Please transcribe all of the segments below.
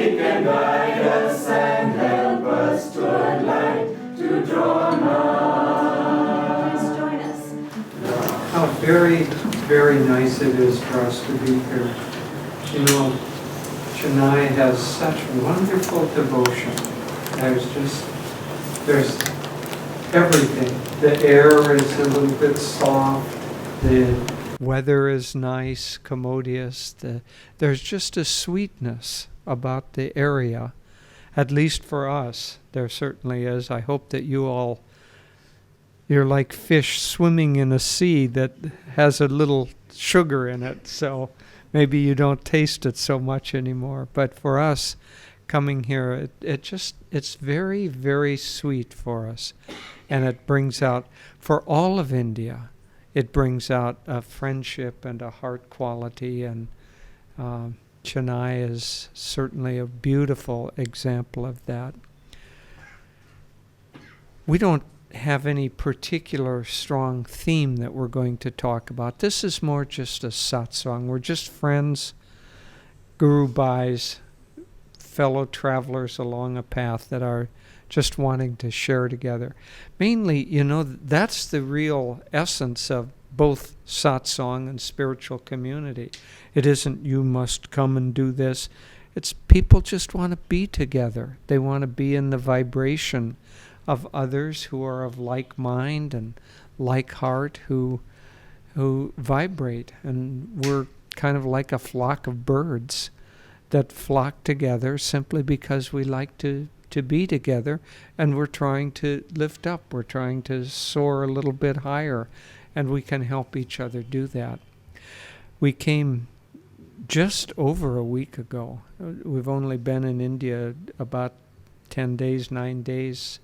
It can guide us and help us toward light to draw nigh. Please join us. How very, very nice it is for us to be here. You know, Chennai has such wonderful devotion. There's everything. The air is a little bit soft. The weather is nice, commodious. There's just a sweetness about the area, at least for us. There certainly is. I hope that you're like fish swimming in a sea that has a little sugar in it, so maybe you don't taste it so much anymore. But for us, coming here, it's very, very sweet for us. And it brings out, for all of India, it brings out a friendship and a heart quality, and Chennai is certainly a beautiful example of that. We don't have any particular strong theme that we're going to talk about. This is more just a satsang. We're just friends, guru bhais, fellow travelers along a path that are just wanting to share together. Mainly, that's the real essence of both satsang and spiritual community. It isn't you must come and do this. It's people just want to be together. They want to be in the vibration of others who are of like mind and like heart, who vibrate. And we're kind of like a flock of birds that flock together simply because we like to be together, and we're trying to lift up. We're trying to soar a little bit higher, and we can help each other do that. We came just over a week ago. We've only been in India about 10 days, 9 days,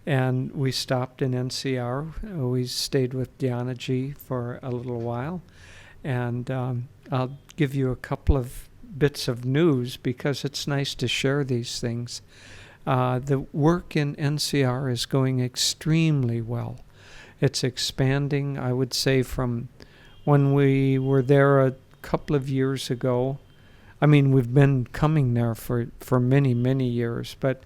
and we stopped in NCR. We stayed with Dhyanaji for a little while, and I'll give you a couple of bits of news because it's nice to share these things. The work in NCR is going extremely well. It's expanding, I would say, from when we were there a couple of years ago. I mean, we've been coming there for many, many years, but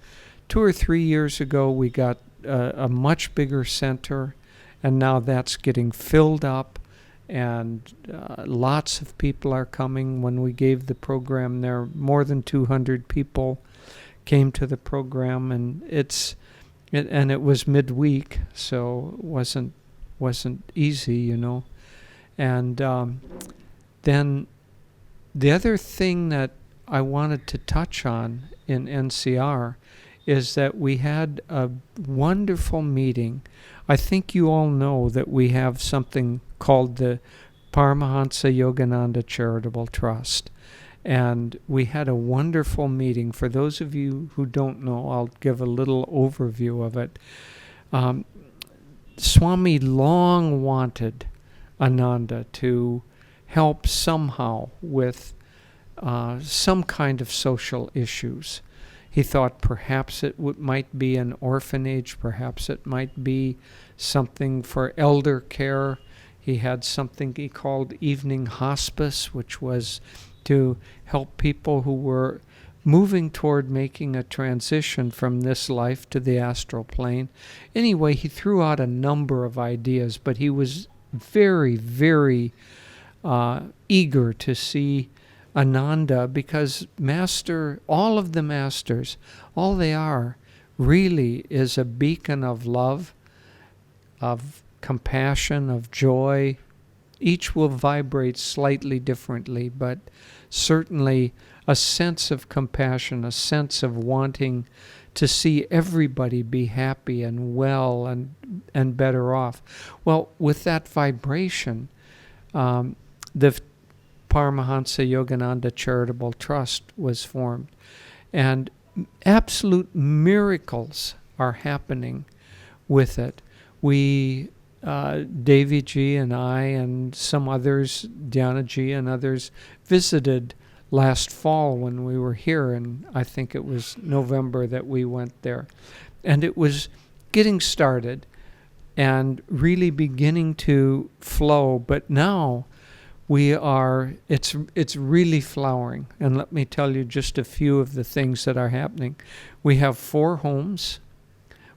2 or 3 years ago we got a much bigger center, and now that's getting filled up, and lots of people are coming. When we gave the program there, more than 200 people came to the program, and it was midweek, so it wasn't easy, And then the other thing that I wanted to touch on in NCR is that we had a wonderful meeting. I think you all know that we have something called the Paramahansa Yogananda Charitable Trust. And we had a wonderful meeting. For those of you who don't know, I'll give a little overview of it. Swami long wanted Ananda to help somehow with some kind of social issues. He thought perhaps it might be an orphanage, perhaps it might be something for elder care. He had something he called evening hospice, which was to help people who were moving toward making a transition from this life to the astral plane. Anyway, he threw out a number of ideas, but he was very, very eager to see Ananda, because all of the masters, all they are really is a beacon of love, of compassion, of joy. Each will vibrate slightly differently, but certainly a sense of compassion, a sense of wanting to see everybody be happy and well and better off. Well, with that vibration, the Paramahansa Yogananda Charitable Trust was formed, and absolute miracles are happening with it. We, Devi ji and I and some others, Dhyana ji and others, visited last fall when we were here, and I think it was November that we went there. And it was getting started and really beginning to flow, but now it's really flowering. And let me tell you just a few of the things that are happening. We have 4 homes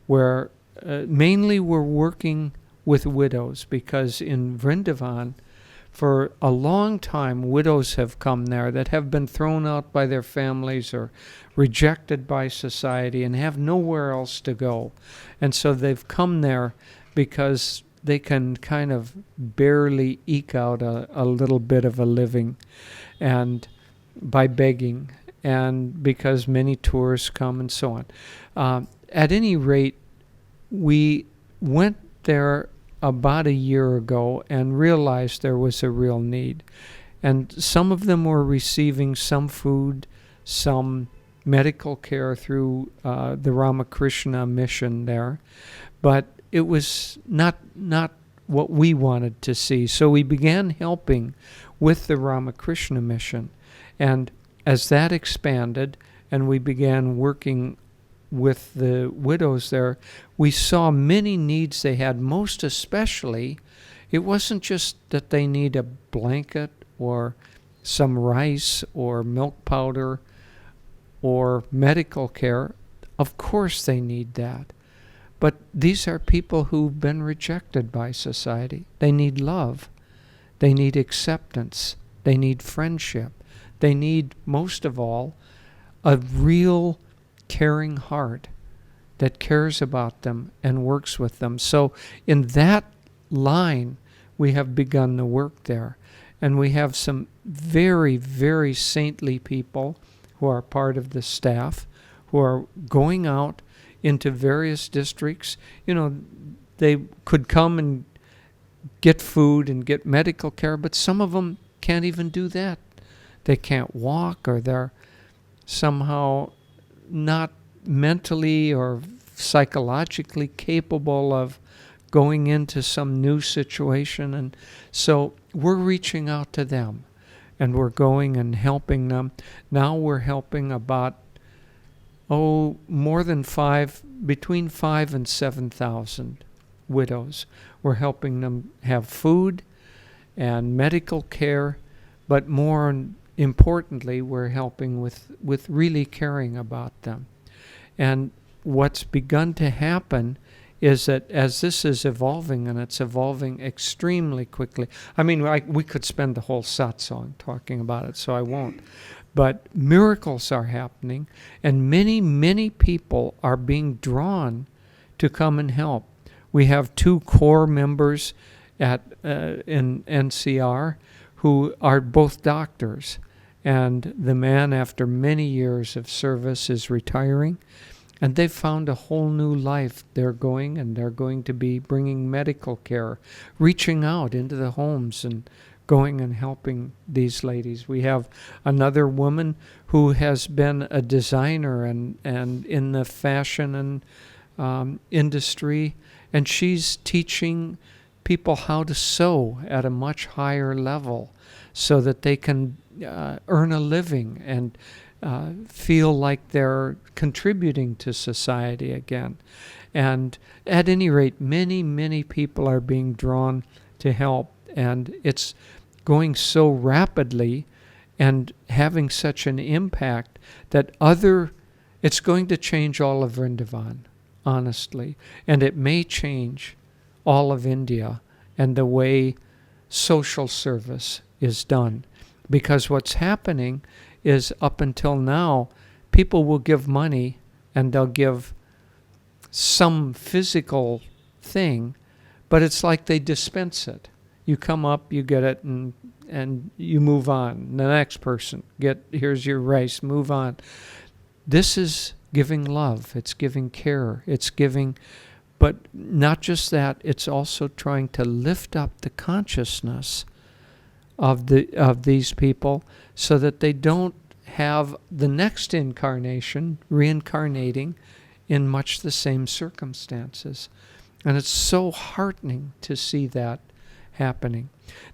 where mainly we're working with widows, because in Vrindavan, for a long time, widows have come there that have been thrown out by their families or rejected by society and have nowhere else to go. And so they've come there because they can kind of barely eke out a little bit of a living, and by begging, and because many tourists come and so on. At any rate, we went there about a year ago and realized there was a real need. And some of them were receiving some food, some medical care through the Ramakrishna mission there, but it was not what we wanted to see. So we began helping with the Ramakrishna mission. And as that expanded and we began working with the widows there, we saw many needs they had. Most especially, it wasn't just that they need a blanket or some rice or milk powder or medical care. Of course they need that. But these are people who've been rejected by society. They need love. They need acceptance. They need friendship. They need, most of all, a real caring heart that cares about them and works with them. So in that line, we have begun the work there. And we have some very, very saintly people who are part of the staff, who are going out into various districts. They could come and get food and get medical care, but some of them can't even do that. They can't walk, or they're somehow not mentally or psychologically capable of going into some new situation. And so we're reaching out to them, and we're going and helping them. Now we're helping about between 5,000 and 7,000 widows. We're helping them have food and medical care, but more importantly, we're helping with really caring about them. And what's begun to happen is that as this is evolving, and it's evolving extremely quickly. I mean, we could spend the whole satsang talking about it, so I won't. But miracles are happening, and many, many people are being drawn to come and help. We have 2 core members in NCR who are both doctors. And the man, after many years of service, is retiring. And they've found a whole new life. They're going to be bringing medical care, reaching out into the homes and going and helping these ladies. We have another woman who has been a designer and in the fashion and industry, and she's teaching people how to sew at a much higher level so that they can earn a living and feel like they're contributing to society again. And at any rate, many, many people are being drawn to help, and it's going so rapidly and having such an impact that it's going to change all of Vrindavan, honestly. And it may change all of India and the way social service is done. Because what's happening is, up until now, people will give money and they'll give some physical thing, but it's like they dispense it. You come up, you get it, and you move on. The next person, here's your rice, move on. This is giving love. It's giving care. It's giving, but not just that. It's also trying to lift up the consciousness of these people so that they don't have the next incarnation reincarnating in much the same circumstances. And it's so heartening to see that happening.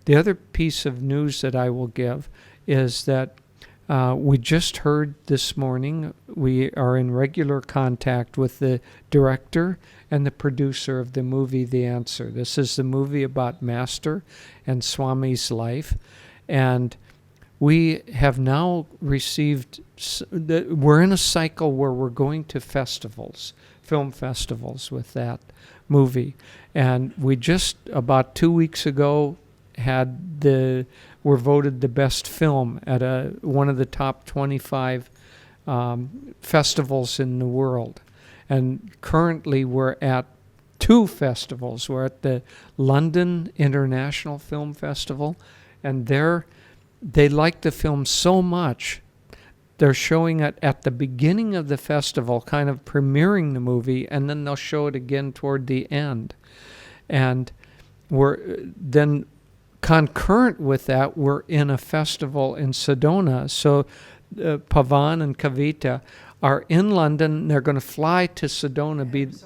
The other piece of news that I will give is that We just heard this morning, we are in regular contact with the director and the producer of the movie The Answer. This is the movie about Master and Swami's life. And we have now received, we're in a cycle where we're going to festivals, film festivals with that movie. And we just, about 2 weeks ago, were voted the best film at one of the top 25 festivals in the world. And currently we're at 2 festivals. We're at the London International Film Festival, and they like the film so much, they're showing it at the beginning of the festival, kind of premiering the movie, and then they'll show it again toward the end. And then concurrent with that, we're in a festival in Sedona. So Pavan and Kavita are in London. They're going to fly to Sedona.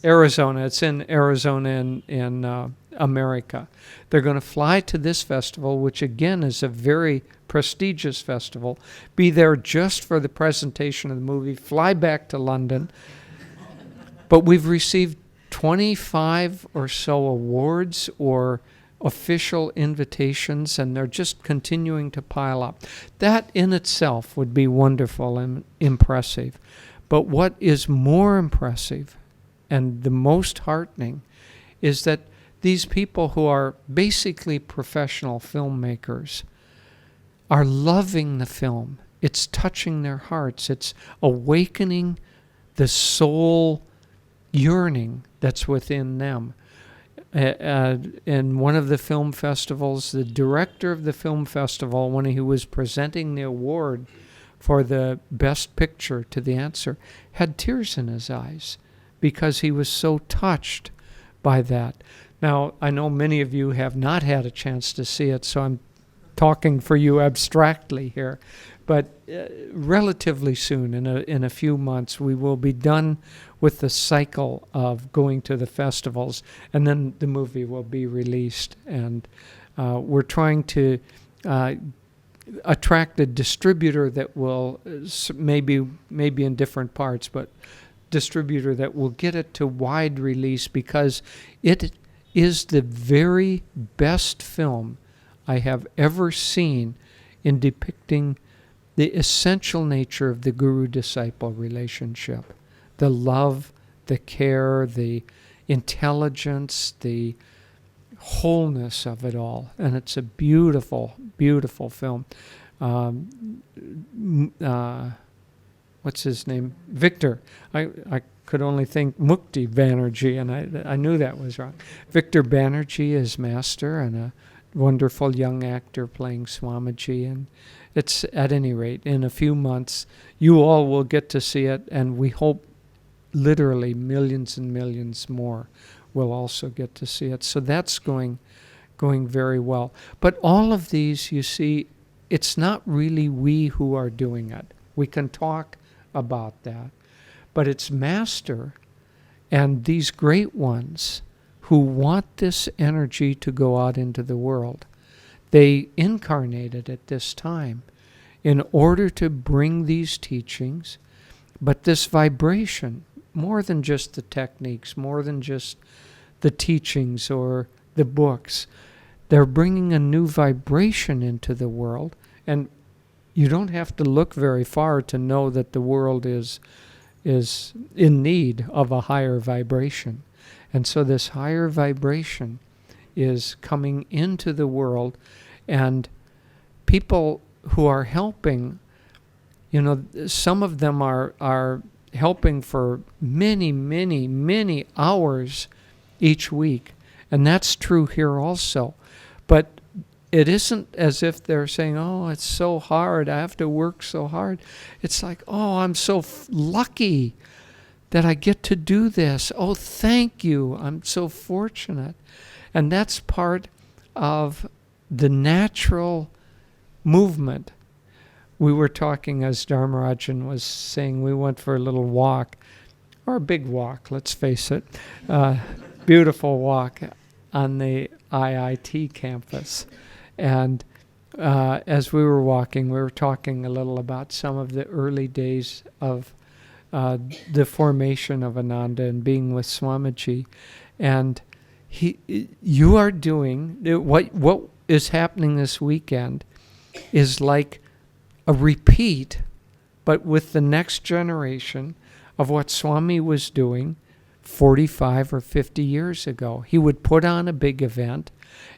Arizona. It's in Arizona in America. They're going to fly to this festival, which again is a very prestigious festival, be there just for the presentation of the movie, fly back to London. But we've received 25 or so awards or official invitations, and they're just continuing to pile up. That in itself would be wonderful and impressive. But what is more impressive and the most heartening is that these people who are basically professional filmmakers are loving the film. It's touching their hearts. It's awakening the soul yearning that's within them. In one of the film festivals, the director of the film festival, when he was presenting the award for the best picture to The Answer, had tears in his eyes because he was so touched by that. Now, I know many of you have not had a chance to see it, so I'm talking for you abstractly here. But relatively soon, in a few months, we will be done with the cycle of going to the festivals, and then the movie will be released. And we're trying to attract a distributor that will, maybe in different parts, but distributor that will get it to wide release, because it is the very best film I have ever seen in depicting the essential nature of the guru-disciple relationship. The love, the care, the intelligence, the wholeness of it all. And it's a beautiful, beautiful film. What's his name? Victor. I could only think Mukti Banerjee, and I knew that was wrong. Victor Banerjee is Master, and a wonderful young actor playing Swamiji. And it's, at any rate, in a few months, you all will get to see it, and we hope literally millions and millions more will also get to see it. So that's going very well. But all of these, you see, it's not really we who are doing it. We can talk about that. But it's Master and these great ones who want this energy to go out into the world. They incarnated at this time in order to bring these teachings, but this vibration, more than just the techniques, more than just the teachings or the books, they're bringing a new vibration into the world. And you don't have to look very far to know that the world is in need of a higher vibration. And so this higher vibration is coming into the world, and people who are helping, some of them are helping for many, many, many hours each week. And that's true here also. But it isn't as if they're saying, oh, it's so hard, I have to work so hard. It's like, oh, I'm so lucky that I get to do this. Oh, thank you. I'm so fortunate. And that's part of the natural movement. We were talking, as Dharmarajan was saying, we went for a little walk, or a big walk, let's face it, beautiful walk on the IIT campus. And as we were walking, we were talking a little about some of the early days of the formation of Ananda and being with Swamiji. And you are doing, what is happening this weekend is like a repeat, but with the next generation of what Swami was doing 45 or 50 years ago. He would put on a big event,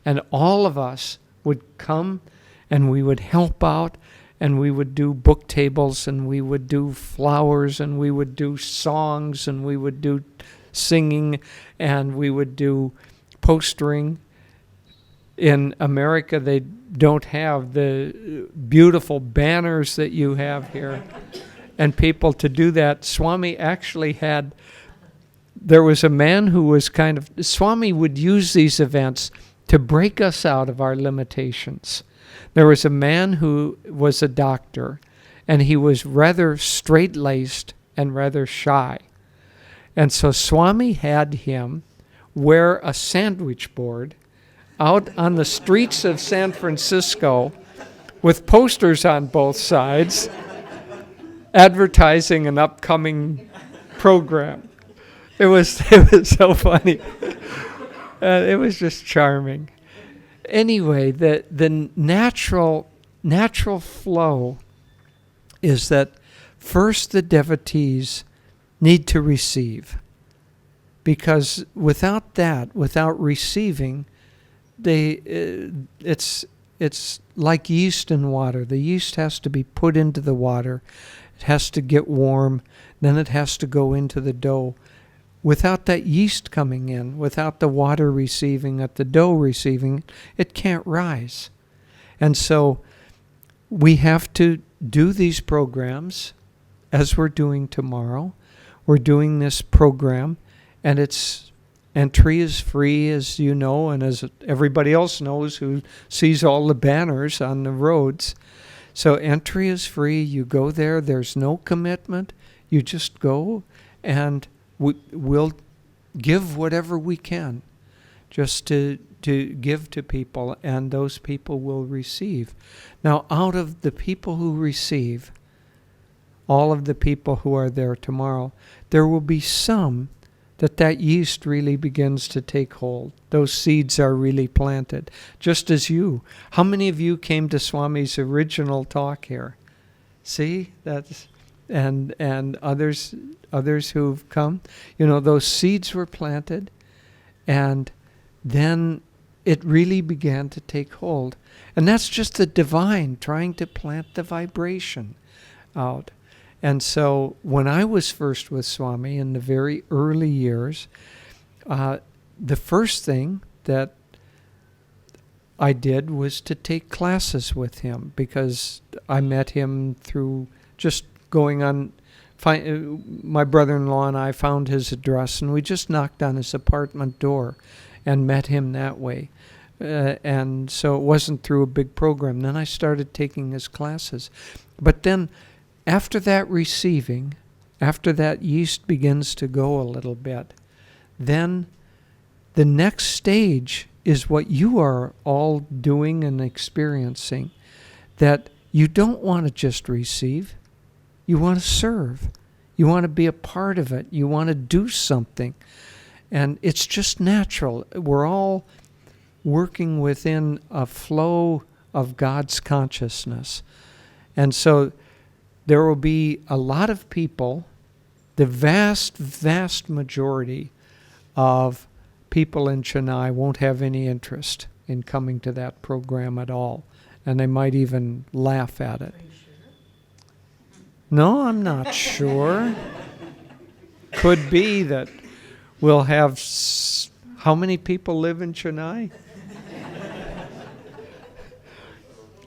and all of us would come, and we would help out, and we would do book tables, and we would do flowers, and we would do songs, and we would do singing, and we would do postering. In America, they don't have the beautiful banners that you have here. And people to do that, Swami actually had, there was a man who was Swami would use these events to break us out of our limitations. There was a man who was a doctor, and he was rather straight-laced and rather shy. And so Swami had him wear a sandwich board out on the streets of San Francisco with posters on both sides advertising an upcoming program. It was so funny. It was just charming. Anyway, the natural flow is that first the devotees need to receive, because without that, without receiving, it's like yeast in water. The yeast has to be put into the water. It has to get warm. Then it has to go into the dough. Without that yeast coming in, without the water receiving it, the dough receiving, it can't rise. And so we have to do these programs as we're doing tomorrow. We're doing this program, and its entry is free, as you know, and as everybody else knows who sees all the banners on the roads. So entry is free. You go there. There's no commitment. You just go, and we'll give whatever we can just to give to people, and those people will receive. Now, out of the people who receive, all of the people who are there tomorrow, there will be some that yeast really begins to take hold. Those seeds are really planted, just as you. How many of you came to Swami's original talk here? See, that's and others who've come. You know, those seeds were planted, and then it really began to take hold. And that's just the divine trying to plant the vibration out. And so when I was first with Swami in the very early years, the first thing that I did was to take classes with him, because I met him through just going on. My brother-in-law and I found his address, and we just knocked on his apartment door and met him that way. And so it wasn't through a big program. Then I started taking his classes. But then after that receiving, after that yeast begins to go a little bit, then the next stage is what you are all doing and experiencing, that you don't want to just receive. You want to serve. You want to be a part of it. You want to do something. And it's just natural. We're all working within a flow of God's consciousness. And so there will be a lot of people, the vast majority of people in Chennai won't have any interest in coming to that program at all. And they might even laugh at it. Are you sure? No, I'm not sure. Could be that we'll have... How many people live in Chennai?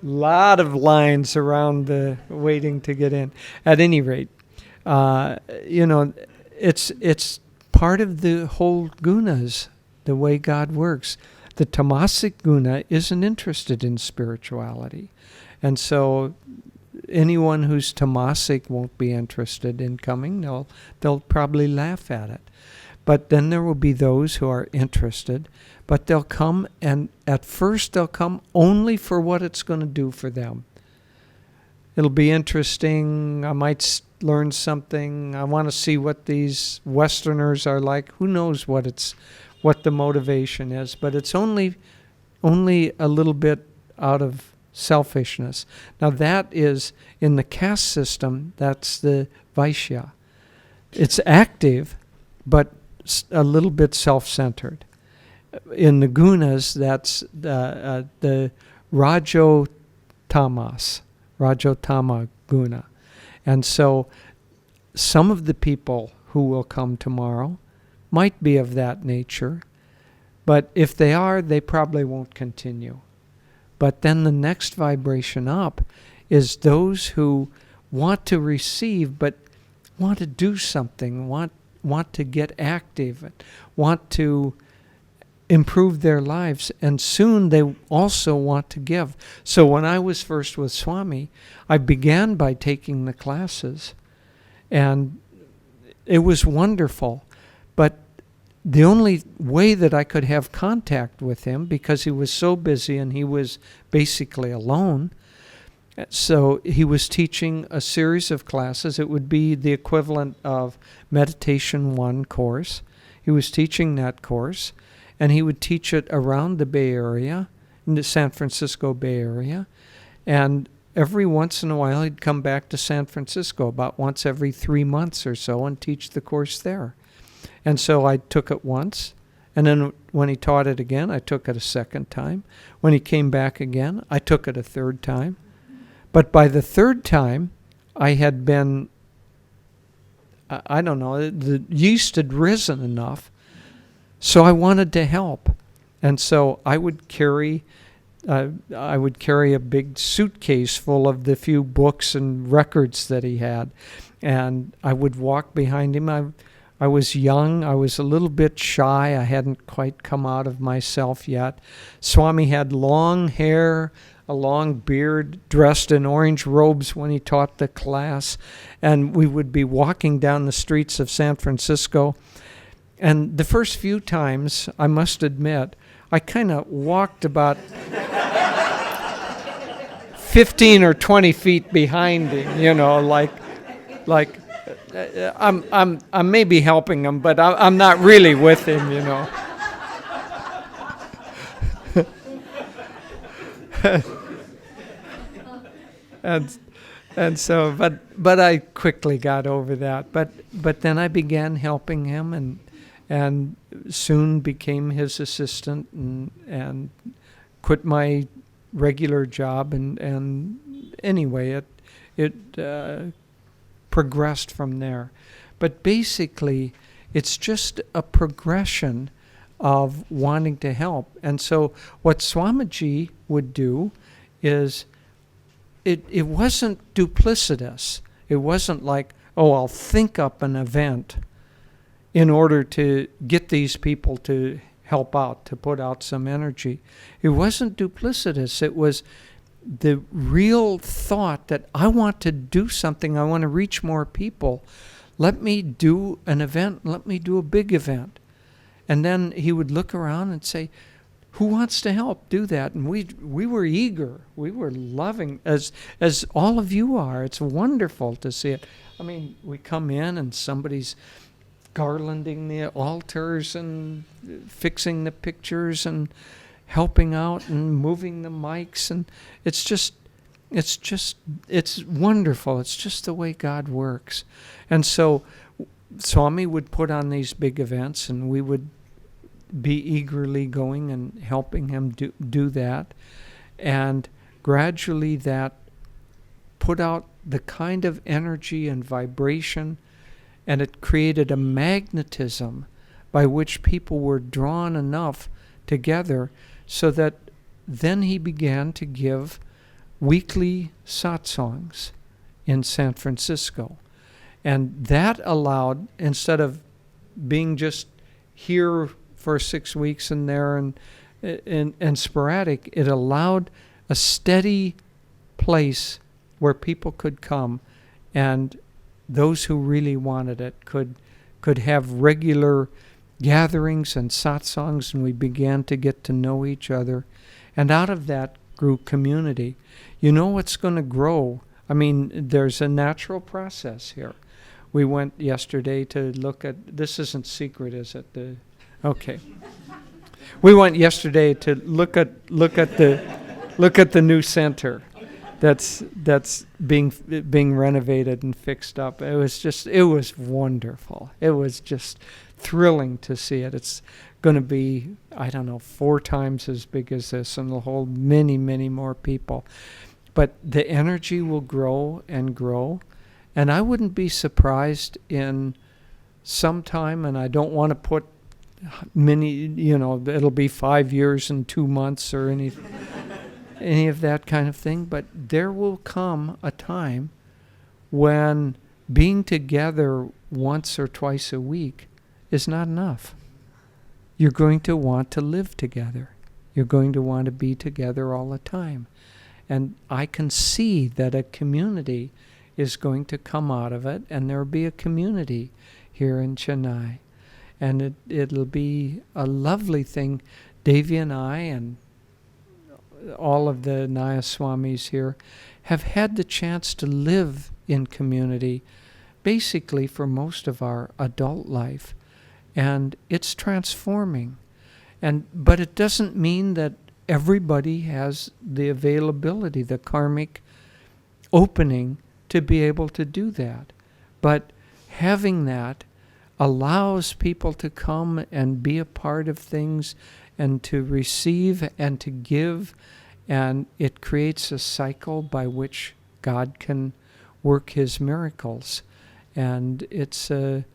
Lot of lines around waiting to get in. At any rate, it's part of the whole gunas, the way God works. The tamasic guna isn't interested in spirituality. And so anyone who's tamasic won't be interested in coming. They'll probably laugh at it. But then there will be those who are interested, but they'll come, and at first they'll come only for what it's going to do for them. It'll be interesting. I might learn something. I want to see what these Westerners are like. Who knows what the motivation is? But it's only a little bit out of selfishness. Now that is, in the caste system, that's the Vaishya. It's active, but a little bit self-centered. In the gunas, that's the Rajotama guna. And so some of the people who will come tomorrow might be of that nature, but if they are, they probably won't continue. But then the next vibration up is those who want to receive, but want to do something, want to get active, want to improve their lives, and soon they also want to give. So when I was first with Swami, I began by taking the classes, and it was wonderful. But the only way that I could have contact with him, because he was so busy and he was basically alone, so he was teaching a series of classes. It would be the equivalent of Meditation 1 course. He was teaching that course, and he would teach it around the Bay Area, in the San Francisco Bay Area. And every once in a while, he'd come back to San Francisco, about once every 3 months or so, and teach the course there. And so I took it once, and then when he taught it again, I took it a second time. When he came back again, I took it a third time. But by the third time, I had been, I don't know, the yeast had risen enough, so I wanted to help. And so I would carry a big suitcase full of the few books and records that he had, and I would walk behind him. I was young. I was a little bit shy. I hadn't quite come out of myself yet. Swami had long hair, a long beard, dressed in orange robes when he taught the class, and we would be walking down the streets of San Francisco. And the first few times, I must admit, I kind of walked about 15 or 20 feet behind him, like I'm maybe helping him, but I'm not really with him, and so, but I quickly got over that. But then I began helping him, and soon became his assistant, and quit my regular job, and anyway, it progressed from there. But basically, it's just a progression of wanting to help. And so what Swamiji would do is, it wasn't duplicitous. It wasn't like, oh, I'll think up an event in order to get these people to help out, to put out some energy. It wasn't duplicitous. It was the real thought that I want to do something. I want to reach more people. Let me do an event. Let me do a big event. And then he would look around and say, who wants to help do that? And we were eager. We were loving, as all of you are. It's wonderful to see it. I mean, we come in and somebody's garlanding the altars and fixing the pictures and helping out and moving the mics, and it's wonderful. It's just the way God works. And so Swami would put on these big events, and we would be eagerly going and helping him do that. And gradually that put out the kind of energy and vibration, and it created a magnetism by which people were drawn enough together, so that then he began to give weekly satsangs in San Francisco. And that allowed, instead of being just here for 6 weeks and there and sporadic, it allowed a steady place where people could come, and those who really wanted it could have regular gatherings and satsangs, and we began to get to know each other. And out of that grew community. You know what's going to grow? I mean, there's a natural process here. We went yesterday to look at, this isn't secret, is it? Okay. We went yesterday to look at the new center that's being renovated and fixed up. It was wonderful. It was just thrilling to see it. It's going to be, 4 times as big as this, and it'll hold many, many more people. But the energy will grow and grow, and I wouldn't be surprised in some time, and I don't want to put many, it'll be 5 years and 2 months or any of that kind of thing, but there will come a time when being together once or twice a week is not enough. You're going to want to live together. You're going to want to be together all the time. And I can see that a community is going to come out of it, and there'll be a community here in Chennai. And it'll be a lovely thing. Devi and I and all of the Nayaswamis here have had the chance to live in community basically for most of our adult life. And it's transforming. But it doesn't mean that everybody has the availability, the karmic opening to be able to do that. But having that allows people to come and be a part of things and to receive and to give, and it creates a cycle by which God can work his miracles. And it's a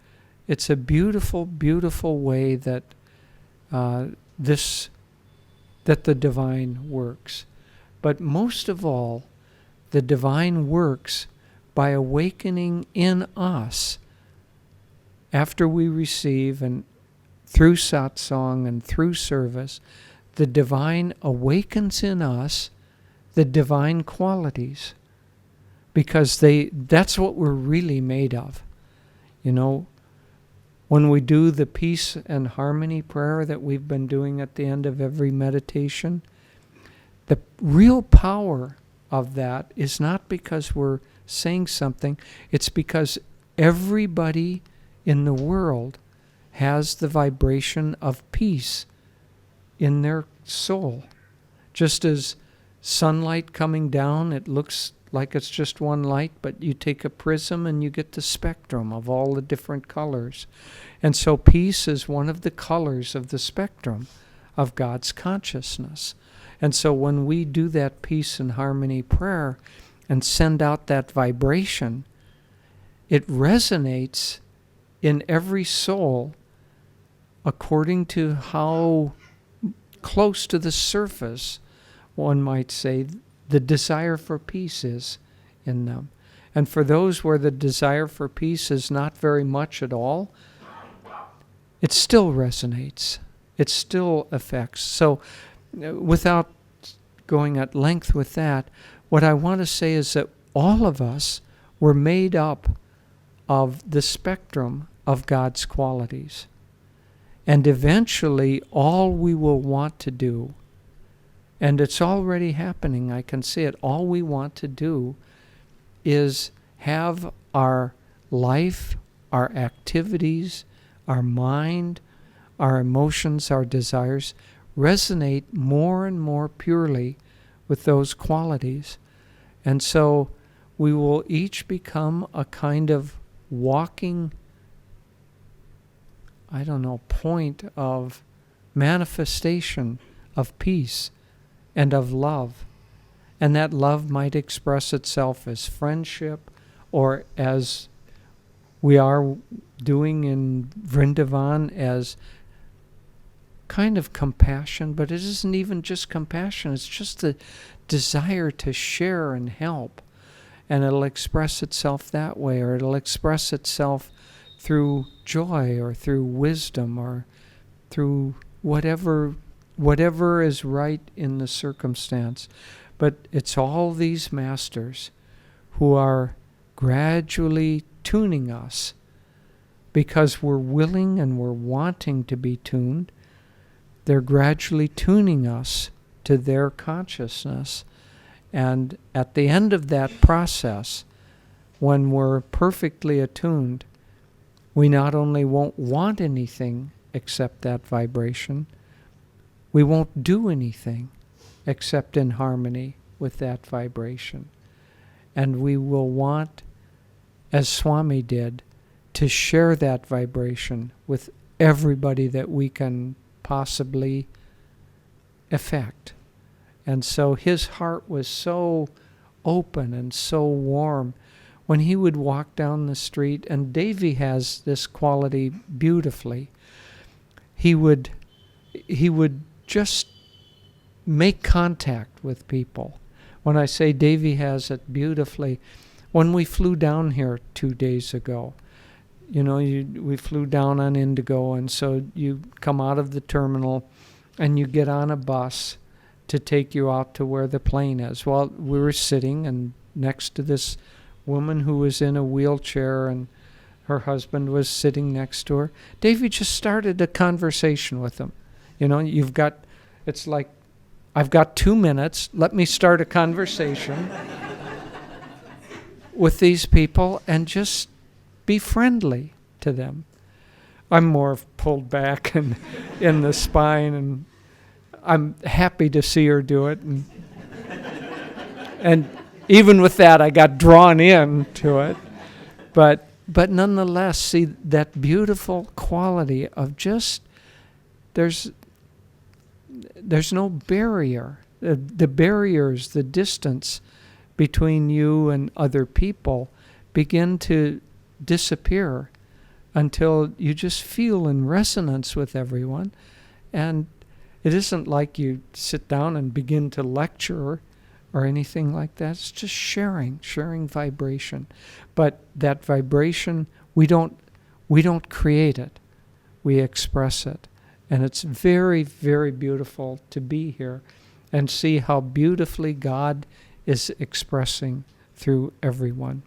beautiful, beautiful way that that the divine works. But most of all, the divine works by awakening in us after we receive, and through satsang and through service, the divine awakens in us the divine qualities, because that's what we're really made of. When we do the peace and harmony prayer that we've been doing at the end of every meditation, the real power of that is not because we're saying something, it's because everybody in the world has the vibration of peace in their soul. Just as sunlight coming down, it looks like it's just one light, but you take a prism and you get the spectrum of all the different colors. And so peace is one of the colors of the spectrum of God's consciousness. And so when we do that peace and harmony prayer and send out that vibration, it resonates in every soul according to how close to the surface, one might say, the desire for peace is in them. And for those where the desire for peace is not very much at all, it still resonates. It still affects. So without going at length with that, what I want to say is that all of us were made up of the spectrum of God's qualities. And eventually all we will want to do, and it's already happening, I can see it, all we want to do is have our life, our activities, our mind, our emotions, our desires resonate more and more purely with those qualities. And so we will each become a kind of walking, point of manifestation of peace and of love. And that love might express itself as friendship, or as we are doing in Vrindavan, as kind of compassion, but it isn't even just compassion, it's just the desire to share and help. And it'll express itself that way, or it'll express itself through joy, or through wisdom, or through whatever is right in the circumstance. But it's all these masters who are gradually tuning us, because we're willing and we're wanting to be tuned, they're gradually tuning us to their consciousness. And at the end of that process, when we're perfectly attuned, we not only won't want anything except that vibration, we won't do anything except in harmony with that vibration. And we will want, as Swami did, to share that vibration with everybody that we can possibly affect. And so his heart was so open and so warm. When he would walk down the street, and Devi has this quality beautifully, he would just make contact with people. When I say Devi has it beautifully, when we flew down here 2 days ago, we flew down on Indigo, and so you come out of the terminal and you get on a bus to take you out to where the plane is. Well, we were sitting and next to this woman who was in a wheelchair, and her husband was sitting next to her. Davy just started a conversation with them. It's like, I've got 2 minutes, let me start a conversation with these people and just be friendly to them. I'm more pulled back and in the spine, and I'm happy to see her do it. And even with that, I got drawn into it. But nonetheless, see that beautiful quality of just, there's no barrier. The barriers, the distance between you and other people begin to disappear until you just feel in resonance with everyone. And it isn't like you sit down and begin to lecture or anything like that. It's just sharing vibration. But that vibration, we don't create it. We express it. And it's very, very beautiful to be here and see how beautifully God is expressing through everyone.